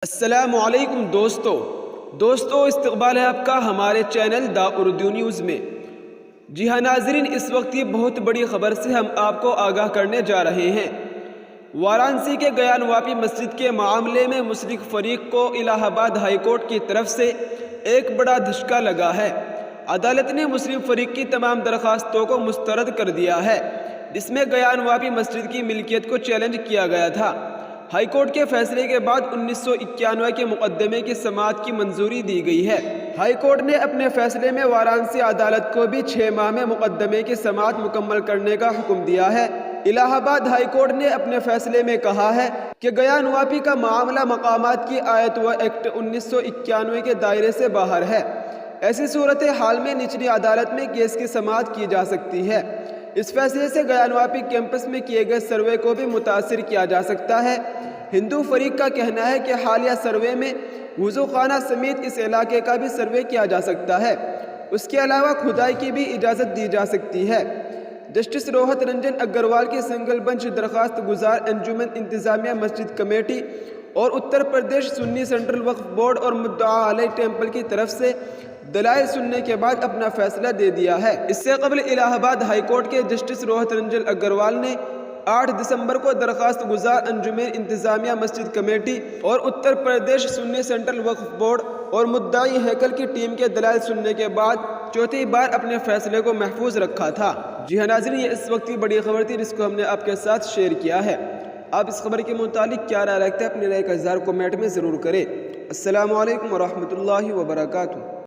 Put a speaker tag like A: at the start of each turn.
A: السلام علیکم دوستو استقبال ہے آپ کا ہمارے چینل دا اردو نیوز میں۔ جی ہاں ناظرین، اس وقت یہ بہت بڑی خبر سے ہم آپ کو آگاہ کرنے جا رہے ہیں۔ وارانسی کے گیان واپی مسجد کے معاملے میں مشرک فریق کو الہ آباد ہائی کورٹ کی طرف سے ایک بڑا دھچکا لگا ہے۔ عدالت نے مسلم فریق کی تمام درخواستوں کو مسترد کر دیا ہے، جس میں گیان واپی مسجد کی ملکیت کو چیلنج کیا گیا تھا۔ ہائی کورٹ کے فیصلے کے بعد 1991 کے مقدمے کی سماعت کی منظوری دی گئی ہے۔ ہائی کورٹ نے اپنے فیصلے میں وارانسی عدالت کو بھی 6 ماہ میں مقدمے کی سماعت مکمل کرنے کا حکم دیا ہے۔ الہ آباد ہائی کورٹ نے اپنے فیصلے میں کہا ہے کہ گیان واپی کا معاملہ مقامات کی آیت و ایکٹ 1991 کے دائرے سے باہر ہے۔ ایسی صورتحال میں نچلی عدالت میں کیس کی سماعت کی جا سکتی ہے۔ اس فیصلے سے گیان واپی کیمپس میں کیے گئے سروے کو بھی متاثر کیا جا سکتا ہے۔ ہندو فریق کا کہنا ہے کہ حالیہ سروے میں وضو خانہ سمیت اس علاقے کا بھی سروے کیا جا سکتا ہے۔ اس کے علاوہ کھدائی کی بھی اجازت دی جا سکتی ہے۔ جسٹس روہت رنجن اگروال کی سنگل بنچ درخواست گزار انجمن انتظامیہ مسجد کمیٹی اور اتر پردیش سنی سینٹرل وقف بورڈ اور مدعا علیہ ٹیمپل کی طرف سے دلائل سننے کے بعد اپنا فیصلہ دے دیا ہے۔ اس سے قبل الہ آباد ہائی کورٹ کے جسٹس روہت رنجن اگروال نے 8 دسمبر کو درخواست گزار انجمن انتظامیہ مسجد کمیٹی اور اتر پردیش سنی سینٹرل وقف بورڈ اور مدعی ہیکل کی ٹیم کے دلائل سننے کے بعد چوتھی بار اپنے فیصلے کو محفوظ رکھا تھا۔ جی ہاں ناظرین، یہ اس وقت کی بڑی خبر تھی جس کو ہم نے آپ کے ساتھ شیئر کیا ہے۔ آپ اس خبر کے متعلق کیا رائے رکھتے ہیں؟ اپنی رائے کا اظہار کمنٹ میں ضرور کریں۔ السلام علیکم ورحمۃ اللہ وبرکاتہ۔